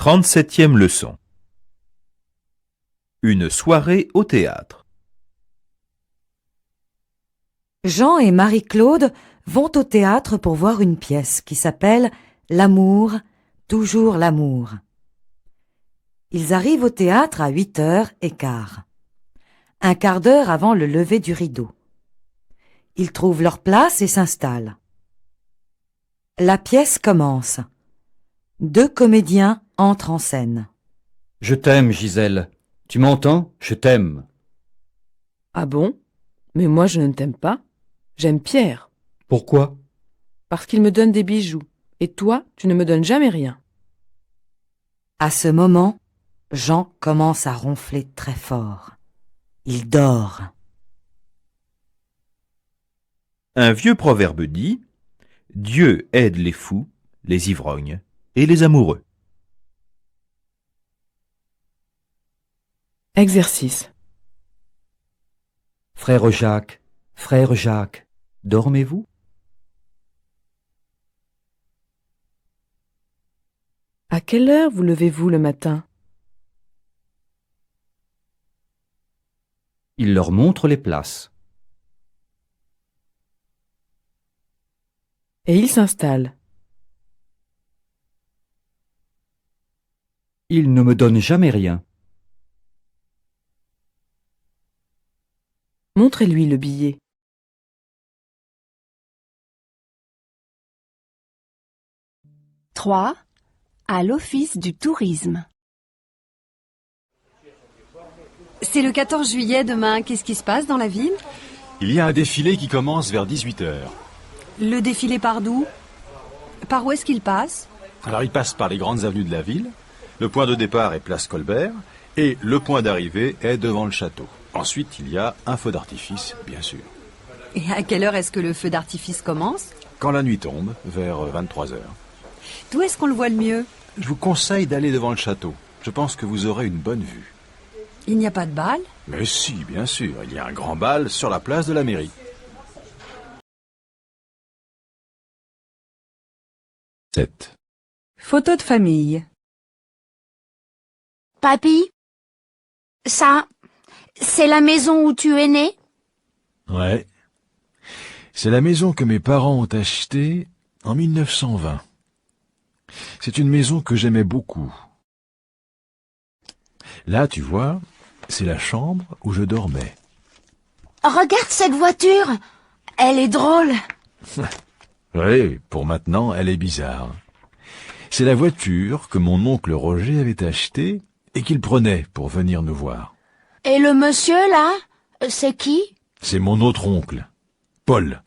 37e leçon. Une soirée au théâtre. Jean et Marie-Claude vont au théâtre pour voir une pièce qui s'appelle « L'amour, toujours l'amour ». Ils arrivent au théâtre à 8h15, un quart d'heure avant le lever du rideau. Ils trouvent leur place et s'installent. La pièce commence. 2 comédiens entrent en scène. Je t'aime, Gisèle. Tu m'entends? Je t'aime. Ah bon? Mais moi je ne t'aime pas. J'aime Pierre, Pourquoi? parce qu'il me donne des bijoux. Et toi, tu ne me donnes jamais rien. À ce moment, Jean commence à ronfler très fort. Il dort. Un vieux proverbe dit « Dieu aide les fous, les ivrognes et les amoureux ». Exercice. Frère Jacques, dormez-vous? À quelle heure vous levez-vous le matin? Il leur montre les places. Et il s'installe. Il ne me donne jamais rien. Montrez-lui le billet. Trois, à l'Office du tourisme. C'est le 14 juillet demain. Qu'est-ce qui se passe dans la ville? Il y a un défilé qui commence vers 18h. Le défilé part d'où? Par où est-ce qu'il passe? Alors il passe par les grandes avenues de la ville. Le point de départ est place Colbert et le point d'arrivée est devant le château. Ensuite, il y a un feu d'artifice, bien sûr. Et à quelle heure est-ce que le feu d'artifice commence? Quand la nuit tombe, vers 23h. D'où est-ce qu'on le voit le mieux? Je vous conseille d'aller devant le château. Je pense que vous aurez une bonne vue. Il n'y a pas de bal? Mais si, bien sûr, il y a un grand bal sur la place de la mairie. Photo de famille. Papy, ça, c'est la maison où tu es né? Ouais. C'est la maison que mes parents ont achetée en 1920. C'est une maison que j'aimais beaucoup. Là, tu vois, c'est la chambre où je dormais. Regarde cette voiture, elle est drôle. Oui, pour maintenant, elle est bizarre. C'est la voiture que mon oncle Roger avait achetée et qu'il prenait pour venir nous voir. Et le monsieur, là, c'est qui? C'est mon autre oncle, Paul.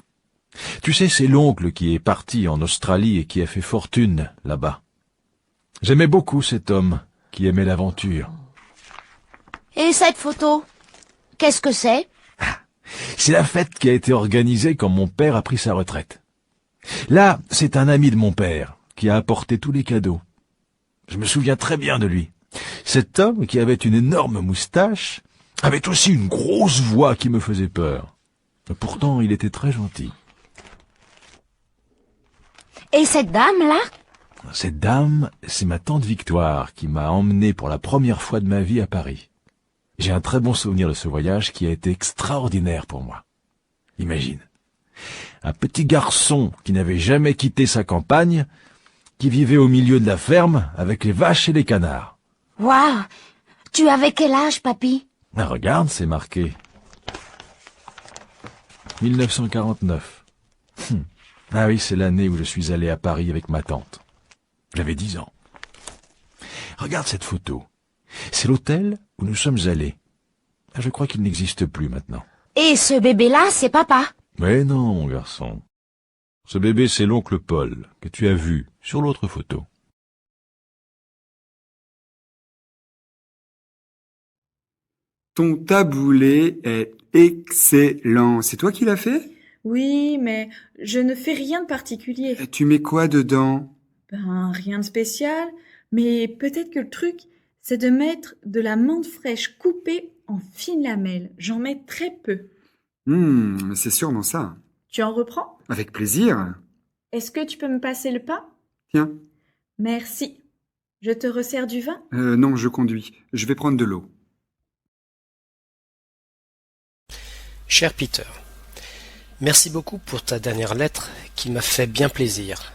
Tu sais, c'est l'oncle qui est parti en Australie et qui a fait fortune là-bas. J'aimais beaucoup cet homme qui aimait l'aventure. Et cette photo, qu'est-ce que c'est? C'est la fête qui a été organisée quand mon père a pris sa retraite. Là, c'est un ami de mon père qui a apporté tous les cadeaux. Je me souviens très bien de lui. Cet homme, qui avait une énorme moustache, avait aussi une grosse voix qui me faisait peur. Pourtant, il était très gentil. Et cette dame-là? Cette dame, c'est ma tante Victoire qui m'a emmené pour la première fois de ma vie à Paris. J'ai un très bon souvenir de ce voyage qui a été extraordinaire pour moi. Imagine, un petit garçon qui n'avait jamais quitté sa campagne, qui vivait au milieu de la ferme avec les vaches et les canards. Waouh! Tu avais quel âge, papy? Ah, regarde, c'est marqué. 1949. Ah oui, c'est l'année où je suis allé à Paris avec ma tante. J'avais 10 ans. Regarde cette photo. C'est l'hôtel où nous sommes allés. Je crois qu'il n'existe plus maintenant. Et ce bébé-là, c'est papa? Mais non, mon garçon. Ce bébé, c'est l'oncle Paul, que tu as vu sur l'autre photo. Ton taboulé est excellent. C'est toi qui l'as fait? Oui, mais je ne fais rien de particulier. Tu mets quoi dedans? Ben, rien de spécial, mais peut-être que le truc, c'est de mettre de la menthe fraîche coupée en fines lamelles. J'en mets très peu. C'est sûrement ça. Tu en reprends? Avec plaisir. Est-ce que tu peux me passer le pain? Tiens. Merci. Je te resserre du vin? Non, je conduis. Je vais prendre de l'eau. Cher Peter, merci beaucoup pour ta dernière lettre qui m'a fait bien plaisir.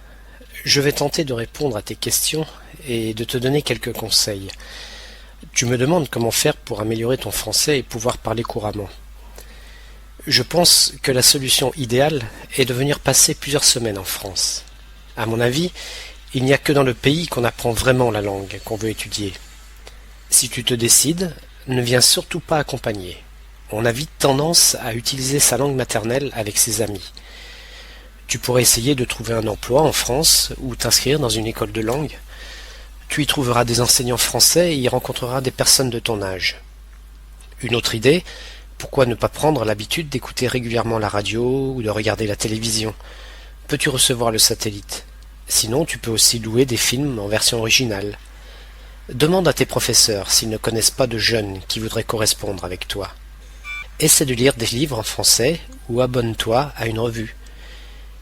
Je vais tenter de répondre à tes questions et de te donner quelques conseils. Tu me demandes comment faire pour améliorer ton français et pouvoir parler couramment. Je pense que la solution idéale est de venir passer plusieurs semaines en France. À mon avis, il n'y a que dans le pays qu'on apprend vraiment la langue qu'on veut étudier. Si tu te décides, ne viens surtout pas accompagné. On a vite tendance à utiliser sa langue maternelle avec ses amis. Tu pourrais essayer de trouver un emploi en France ou t'inscrire dans une école de langue. Tu y trouveras des enseignants français et y rencontreras des personnes de ton âge. Une autre idée, pourquoi ne pas prendre l'habitude d'écouter régulièrement la radio ou de regarder la télévision? Peux-tu recevoir le satellite? Sinon, tu peux aussi louer des films en version originale. Demande à tes professeurs s'ils ne connaissent pas de jeunes qui voudraient correspondre avec toi. Essaie de lire des livres en français ou abonne-toi à une revue.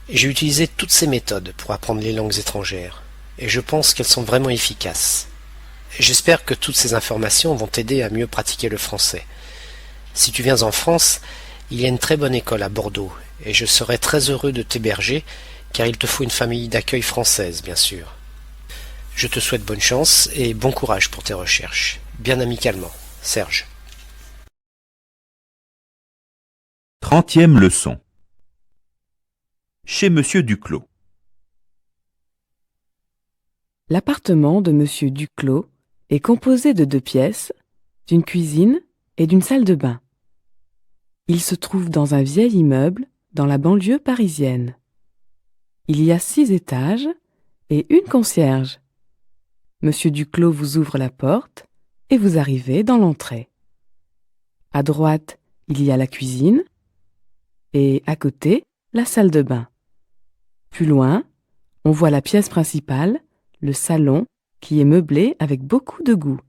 J'ai utilisé toutes ces méthodes pour apprendre les langues étrangères et je pense qu'elles sont vraiment efficaces. J'espère que toutes ces informations vont t'aider à mieux pratiquer le français. Si tu viens en France, il y a une très bonne école à Bordeaux et je serai très heureux de t'héberger car il te faut une famille d'accueil française, bien sûr. Je te souhaite bonne chance et bon courage pour tes recherches. Bien amicalement, Serge. 30e leçon. Chez Monsieur Duclos. L'appartement de Monsieur Duclos est composé de 2 pièces, d'une cuisine et d'une salle de bain. Il se trouve dans un vieil immeuble dans la banlieue parisienne. Il y a 6 étages et une concierge. Monsieur Duclos vous ouvre la porte et vous arrivez dans l'entrée. À droite, il y a la cuisine et à côté, la salle de bain. Plus loin, on voit la pièce principale, le salon, qui est meublé avec beaucoup de goût.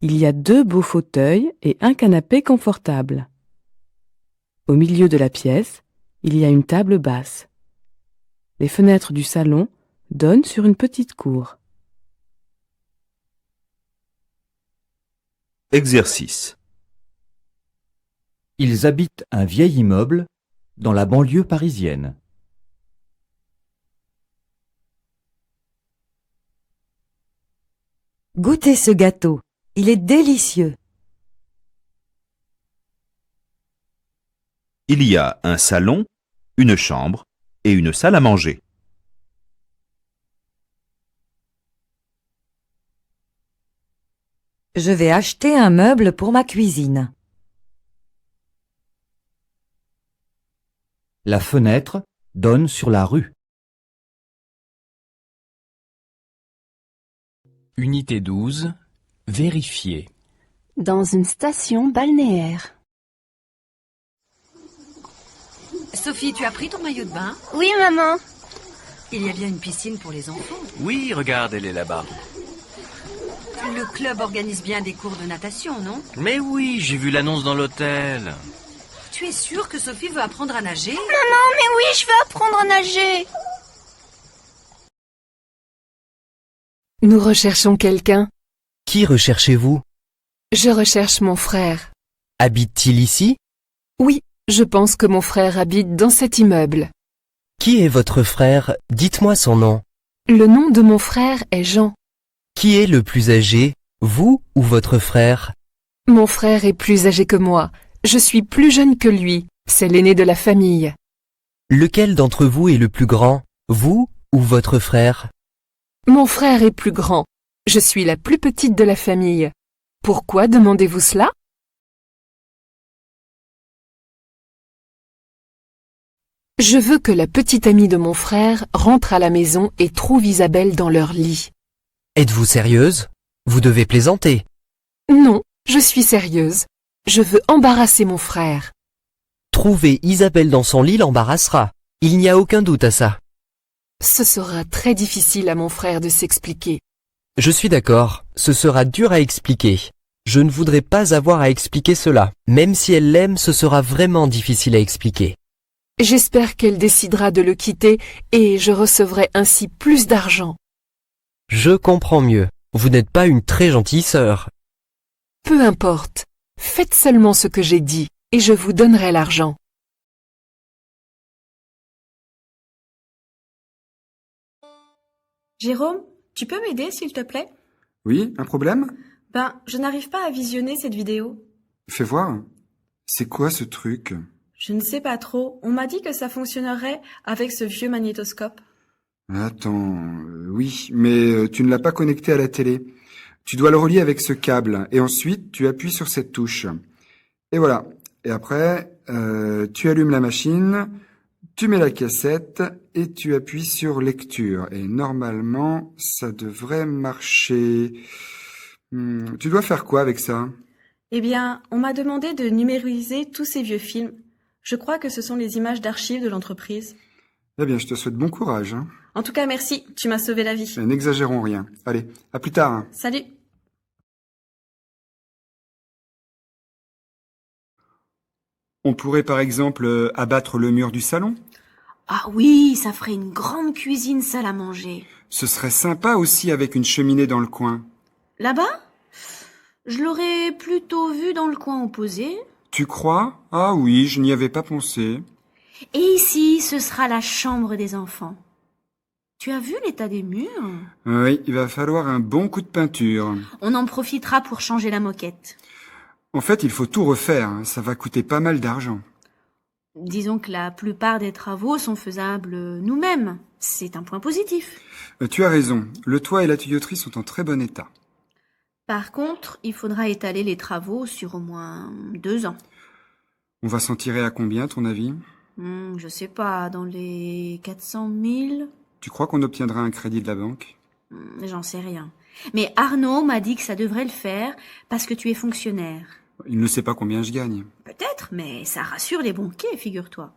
Il y a 2 beaux fauteuils et un canapé confortable. Au milieu de la pièce, il y a une table basse. Les fenêtres du salon donnent sur une petite cour. Exercice. Ils habitent un vieil immeuble dans la banlieue parisienne. Goûtez ce gâteau, il est délicieux. Il y a un salon, une chambre et une salle à manger. Je vais acheter un meuble pour ma cuisine. La fenêtre donne sur la rue. Unité 12. Vérifier. Dans une station balnéaire. Sophie, tu as pris ton maillot de bain? Oui, maman. Il y a bien une piscine pour les enfants. Oui, regarde, elle est là-bas. Le club organise bien des cours de natation, non? Mais oui, j'ai vu l'annonce dans l'hôtel. Tu es sûre que Sophie veut apprendre à nager? Maman, mais oui, je veux apprendre à nager. Nous recherchons quelqu'un. Qui recherchez-vous? Je recherche mon frère. Habite-t-il ici? Oui, je pense que mon frère habite dans cet immeuble. Qui est votre frère? Dites-moi son nom. Le nom de mon frère est Jean. Qui est le plus âgé, vous ou votre frère? Mon frère est plus âgé que moi. Je suis plus jeune que lui. C'est l'aîné de la famille. Lequel d'entre vous est le plus grand, vous ou votre frère? Mon frère est plus grand. Je suis la plus petite de la famille. Pourquoi demandez-vous cela? Je veux que la petite amie de mon frère rentre à la maison et trouve Isabelle dans leur lit. Êtes-vous sérieuse? Vous devez plaisanter. Non, je suis sérieuse. Je veux embarrasser mon frère. Trouver Isabelle dans son lit l'embarrassera. Il n'y a aucun doute à ça. Ce sera très difficile à mon frère de s'expliquer. Je suis d'accord, ce sera dur à expliquer. Je ne voudrais pas avoir à expliquer cela. Même si elle l'aime, ce sera vraiment difficile à expliquer. J'espère qu'elle décidera de le quitter et je recevrai ainsi plus d'argent. Je comprends mieux. Vous n'êtes pas une très gentille sœur. Peu importe. Faites seulement ce que j'ai dit, et je vous donnerai l'argent. Jérôme, tu peux m'aider s'il te plaît? Oui, un problème? Je n'arrive pas à visionner cette vidéo. Fais voir. C'est quoi ce truc? Je ne sais pas trop. On m'a dit que ça fonctionnerait avec ce vieux magnétoscope. Attends, oui, mais tu ne l'as pas connecté à la télé. Tu dois le relier avec ce câble, et ensuite tu appuies sur cette touche. Et voilà. Et après, tu allumes la machine, tu mets la cassette, et tu appuies sur lecture. Et normalement, ça devrait marcher. Tu dois faire quoi avec ça? Eh bien, on m'a demandé de numériser tous ces vieux films. Je crois que ce sont les images d'archives de l'entreprise. Eh bien, je te souhaite bon courage. En tout cas, merci, tu m'as sauvé la vie. N'exagérons rien. Allez, à plus tard. Salut. On pourrait par exemple abattre le mur du salon. Ah oui, ça ferait une grande cuisine salle à manger. Ce serait sympa aussi avec une cheminée dans le coin. Là-bas? Je l'aurais plutôt vu dans le coin opposé. Tu crois? Ah oui, je n'y avais pas pensé. Et ici, ce sera la chambre des enfants. Tu as vu l'état des murs? Oui, il va falloir un bon coup de peinture. On en profitera pour changer la moquette. En fait, il faut tout refaire. Ça va coûter pas mal d'argent. Disons que la plupart des travaux sont faisables nous-mêmes. C'est un point positif. Tu as raison. Le toit et la tuyauterie sont en très bon état. Par contre, il faudra étaler les travaux sur au moins 2 ans. On va s'en tirer à combien, à ton avis? Je sais pas, dans les 400 000? Tu crois qu'on obtiendra un crédit de la banque? J'en sais rien. Mais Arnaud m'a dit que ça devrait le faire parce que tu es fonctionnaire. Il ne sait pas combien je gagne. Peut-être, mais ça rassure les banquiers, figure-toi.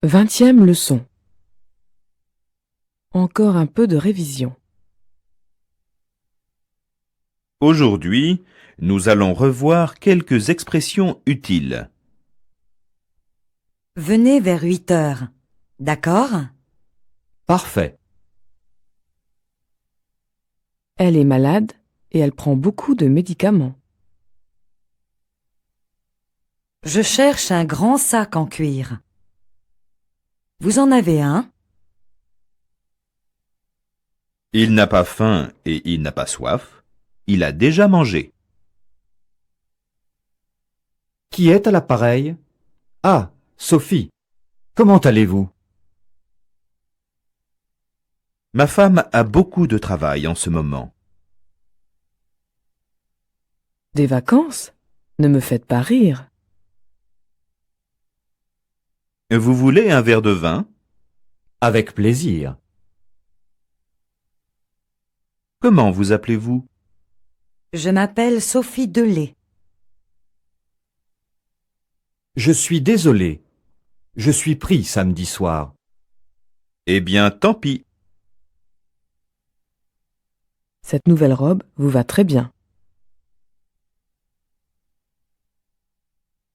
Vingtième leçon. Encore un peu de révision. Aujourd'hui, nous allons revoir quelques expressions utiles. Venez vers 8 heures. D'accord? Parfait. Elle est malade et elle prend beaucoup de médicaments. Je cherche un grand sac en cuir. Vous en avez un? Il n'a pas faim et il n'a pas soif. Il a déjà mangé. Qui est à l'appareil? Ah, Sophie. Comment allez-vous? Ma femme a beaucoup de travail en ce moment. Des vacances? Ne me faites pas rire. Vous voulez un verre de vin? Avec plaisir. Comment vous appelez-vous? Je m'appelle Sophie Delay. Je suis désolé. Je suis pris samedi soir. Eh bien, tant pis. Cette nouvelle robe vous va très bien.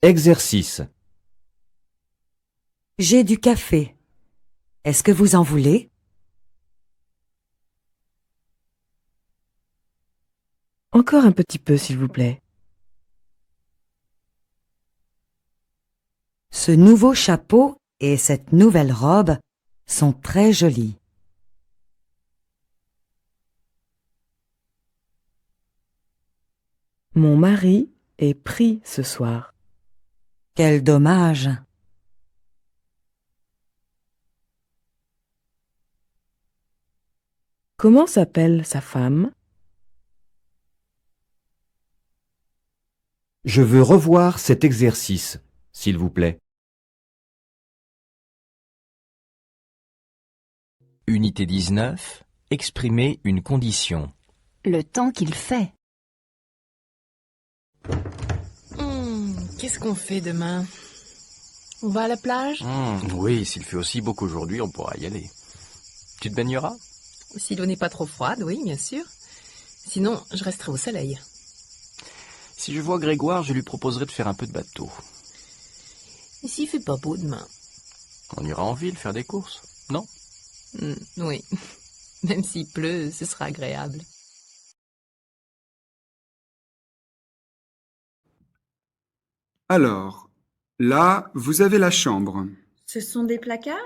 Exercice. J'ai du café. Est-ce que vous en voulez? Encore un petit peu, s'il vous plaît. Ce nouveau chapeau et cette nouvelle robe sont très jolis. Mon mari est pris ce soir. Quel dommage! Comment s'appelle sa femme? Je veux revoir cet exercice, s'il vous plaît. Unité 19. Exprimer une condition. Le temps qu'il fait. Qu'est-ce qu'on fait demain? On va à la plage? Oui, s'il fait aussi beau qu'aujourd'hui, on pourra y aller. Tu te baigneras? Si l'eau n'est pas trop froide, oui, bien sûr. Sinon, je resterai au soleil. Si je vois Grégoire, je lui proposerai de faire un peu de bateau. Et s'il fait pas beau demain? On ira en ville faire des courses, non? Oui. Même s'il pleut, ce sera agréable. Alors, là, vous avez la chambre. Ce sont des placards?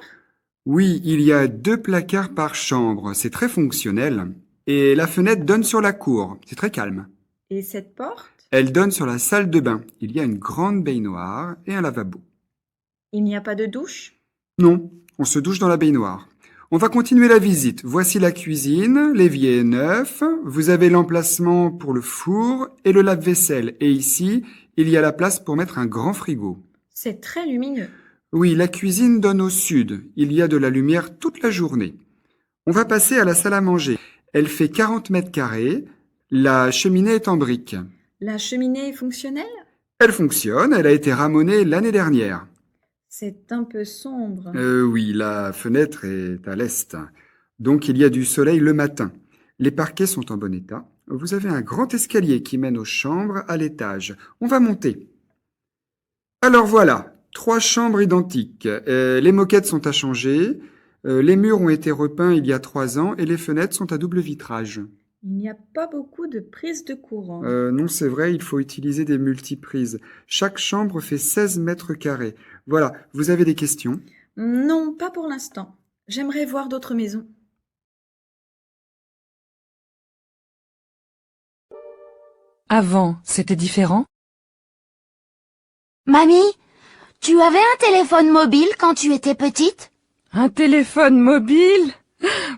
Oui, il y a 2 placards par chambre, c'est très fonctionnel. Et la fenêtre donne sur la cour, c'est très calme. Et cette porte? Elle donne sur la salle de bain. Il y a une grande baignoire et un lavabo. Il n'y a pas de douche? Non, on se douche dans la baignoire. On va continuer la visite. Voici la cuisine, l'évier est neuf, vous avez l'emplacement pour le four et le lave-vaisselle. Et ici, il y a la place pour mettre un grand frigo. C'est très lumineux. Oui, la cuisine donne au sud. Il y a de la lumière toute la journée. On va passer à la salle à manger. Elle fait 40 mètres carrés. La cheminée est en briques. La cheminée est fonctionnelle? Elle fonctionne, elle a été ramonée l'année dernière. C'est un peu sombre. Oui, la fenêtre est à l'est. Donc il y a du soleil le matin. Les parquets sont en bon état. Vous avez un grand escalier qui mène aux chambres à l'étage. On va monter. Alors voilà, 3 chambres identiques. Les moquettes sont à changer. Les murs ont été repeints il y a 3 ans et les fenêtres sont à double vitrage. Il n'y a pas beaucoup de prises de courant. Non, c'est vrai, il faut utiliser des multiprises. Chaque chambre fait 16 mètres carrés. Voilà, vous avez des questions? Non, pas pour l'instant. J'aimerais voir d'autres maisons. Avant, c'était différent? Mamie, tu avais un téléphone mobile quand tu étais petite? Un téléphone mobile?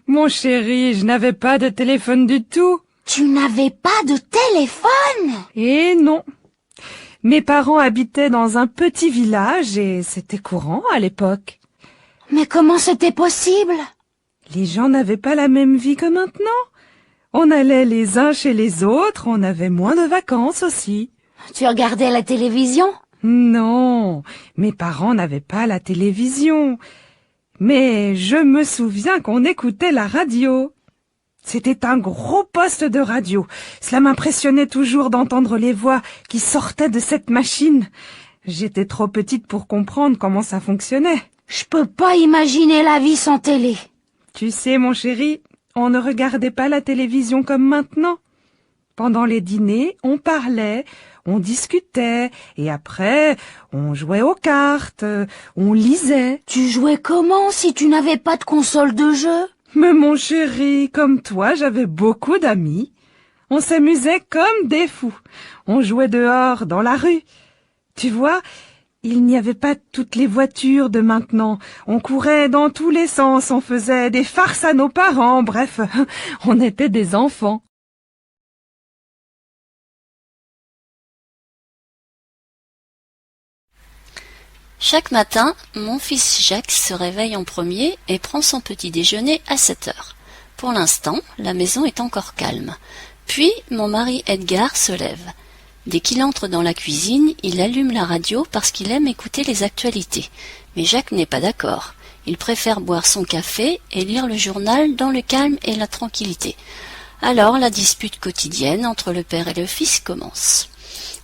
Mon chéri, je n'avais pas de téléphone du tout. Tu n'avais pas de téléphone? Eh non. Mes parents habitaient dans un petit village et c'était courant à l'époque. Mais comment c'était possible? Les gens n'avaient pas la même vie que maintenant. On allait les uns chez les autres, on avait moins de vacances aussi. Tu regardais la télévision? Non, mes parents n'avaient pas la télévision. Mais je me souviens qu'on écoutait la radio. C'était un gros poste de radio. Cela m'impressionnait toujours d'entendre les voix qui sortaient de cette machine. J'étais trop petite pour comprendre comment ça fonctionnait. Je peux pas imaginer la vie sans télé. Tu sais, mon chéri, on ne regardait pas la télévision comme maintenant. Pendant les dîners, on parlait, on discutait, et après, on jouait aux cartes, on lisait. Tu jouais comment si tu n'avais pas de console de jeu? Mais mon chéri, comme toi, j'avais beaucoup d'amis. On s'amusait comme des fous. On jouait dehors, dans la rue. Tu vois, il n'y avait pas toutes les voitures de maintenant. On courait dans tous les sens, on faisait des farces à nos parents, bref, on était des enfants. Chaque matin, mon fils Jacques se réveille en premier et prend son petit déjeuner à 7 heures. Pour l'instant, la maison est encore calme. Puis, mon mari Edgar se lève. Dès qu'il entre dans la cuisine, il allume la radio parce qu'il aime écouter les actualités. Mais Jacques n'est pas d'accord. Il préfère boire son café et lire le journal dans le calme et la tranquillité. Alors, la dispute quotidienne entre le père et le fils commence.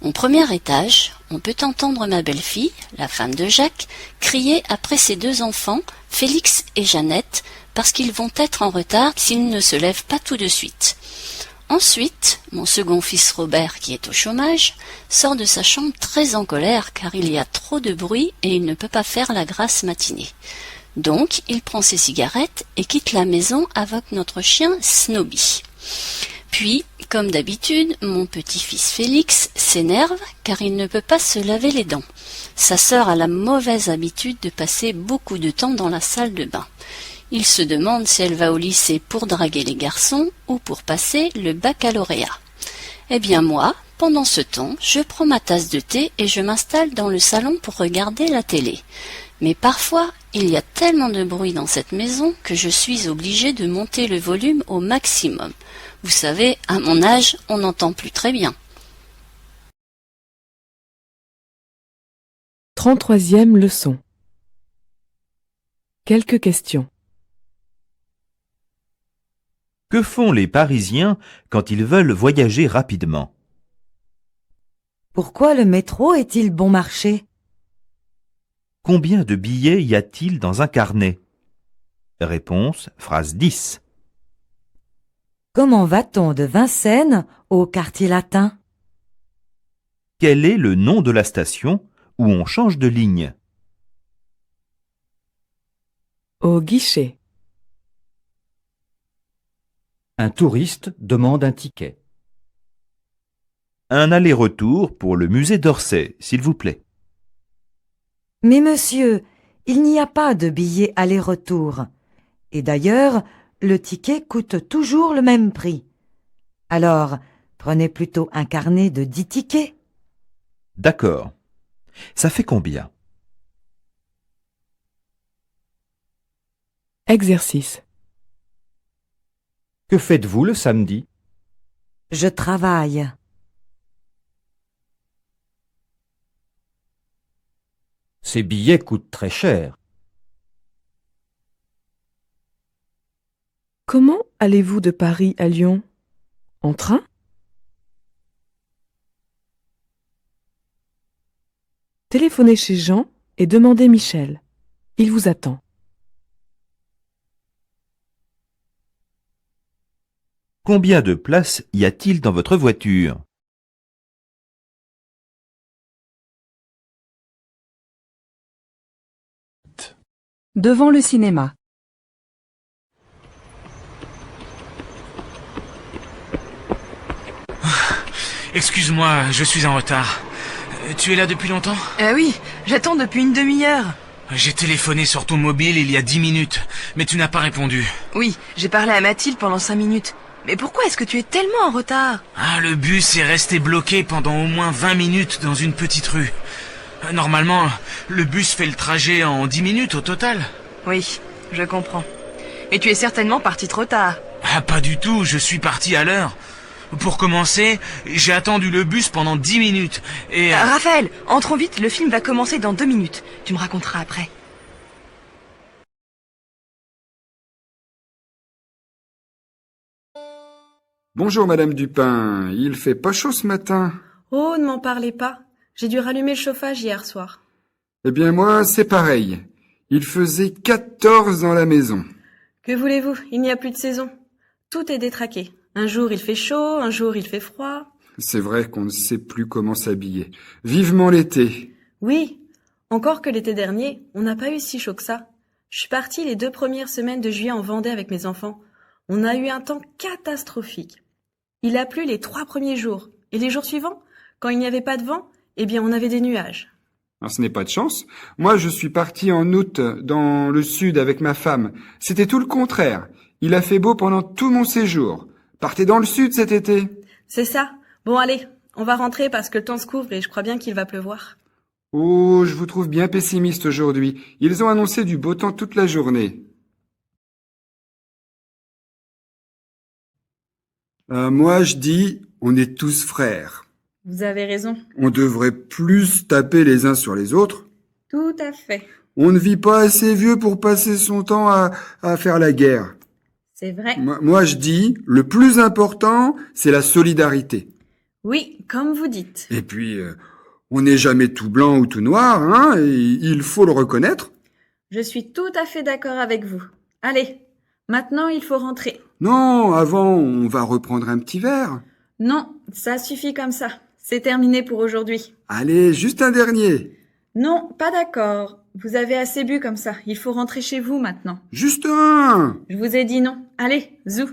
Au premier étage, on peut entendre ma belle-fille, la femme de Jacques, crier après ses 2 enfants, Félix et Jeannette, parce qu'ils vont être en retard s'ils ne se lèvent pas tout de suite. Ensuite, mon second fils Robert, qui est au chômage, sort de sa chambre très en colère car il y a trop de bruit et il ne peut pas faire la grasse matinée. Donc, il prend ses cigarettes et quitte la maison avec notre chien Snobby. Puis, comme d'habitude, mon petit-fils Félix s'énerve car il ne peut pas se laver les dents. Sa sœur a la mauvaise habitude de passer beaucoup de temps dans la salle de bain. Il se demande si elle va au lycée pour draguer les garçons ou pour passer le baccalauréat. Eh bien moi, pendant ce temps, je prends ma tasse de thé et je m'installe dans le salon pour regarder la télé. Mais parfois, il y a tellement de bruit dans cette maison que je suis obligée de monter le volume au maximum. Vous savez, à mon âge, on n'entend plus très bien. 33e leçon. Quelques questions. Que font les Parisiens quand ils veulent voyager rapidement? Pourquoi le métro est-il bon marché? Combien de billets y a-t-il dans un carnet? Réponse, phrase 10. Comment va-t-on de Vincennes au quartier latin? Quel est le nom de la station où on change de ligne? Au guichet. Un touriste demande un ticket. Un aller-retour pour le musée d'Orsay, s'il vous plaît. Mais monsieur, il n'y a pas de billet aller-retour. Et d'ailleurs, le ticket coûte toujours le même prix. Alors, prenez plutôt un carnet de 10 tickets. D'accord. Ça fait combien? Exercice. Que faites-vous le samedi? Je travaille. Ces billets coûtent très cher. Comment allez-vous de Paris à Lyon? En train? Téléphonez chez Jean et demandez Michel. Il vous attend. Combien de places y a-t-il dans votre voiture? Devant le cinéma. Excuse-moi, je suis en retard. Tu es là depuis longtemps? Oui, j'attends depuis une demi-heure. J'ai téléphoné sur ton mobile il y a 10 minutes, mais tu n'as pas répondu. Oui, j'ai parlé à Mathilde pendant 5 minutes. Mais pourquoi est-ce que tu es tellement en retard? Ah, le bus est resté bloqué pendant au moins 20 minutes dans une petite rue. Normalement, le bus fait le trajet en 10 minutes au total. Oui, je comprends. Et tu es certainement parti trop tard. Ah, pas du tout, je suis parti à l'heure. Pour commencer, j'ai attendu le bus pendant 10 minutes et... Raphaël, entrons vite, le film va commencer dans 2 minutes. Tu me raconteras après. Bonjour Madame Dupin, il fait pas chaud ce matin? Oh, ne m'en parlez pas. J'ai dû rallumer le chauffage hier soir. Eh bien moi, c'est pareil. Il faisait 14 dans la maison. Que voulez-vous? Il n'y a plus de saison. Tout est détraqué. Un jour il fait chaud, un jour il fait froid. C'est vrai qu'on ne sait plus comment s'habiller. Vivement l'été. Oui, encore que l'été dernier, on n'a pas eu si chaud que ça. Je suis partie les 2 premières semaines de juillet en Vendée avec mes enfants. On a eu un temps catastrophique. Il a plu les 3 premiers jours. Et les jours suivants, quand il n'y avait pas de vent, eh bien on avait des nuages. Alors, ce n'est pas de chance. Moi, je suis parti en août dans le sud avec ma femme. C'était tout le contraire. Il a fait beau pendant tout mon séjour. Partez dans le sud cet été. C'est ça. Bon allez, on va rentrer parce que le temps se couvre et je crois bien qu'il va pleuvoir. Oh, je vous trouve bien pessimiste aujourd'hui. Ils ont annoncé du beau temps toute la journée. Moi, je dis, on est tous frères. Vous avez raison. On devrait plus taper les uns sur les autres. Tout à fait. On ne vit pas assez vieux pour passer son temps à faire la guerre. C'est vrai. Moi, je dis, le plus important, c'est la solidarité. Oui, comme vous dites. Et puis, on n'est jamais tout blanc ou tout noir, hein, et il faut le reconnaître. Je suis tout à fait d'accord avec vous. Allez, maintenant il faut rentrer. Non, avant, on va reprendre un petit verre. Non, ça suffit comme ça. C'est terminé pour aujourd'hui. Allez, juste un dernier. Non, pas d'accord. Vous avez assez bu comme ça. Il faut rentrer chez vous maintenant. Juste un. Je vous ai dit non. Allez, zou.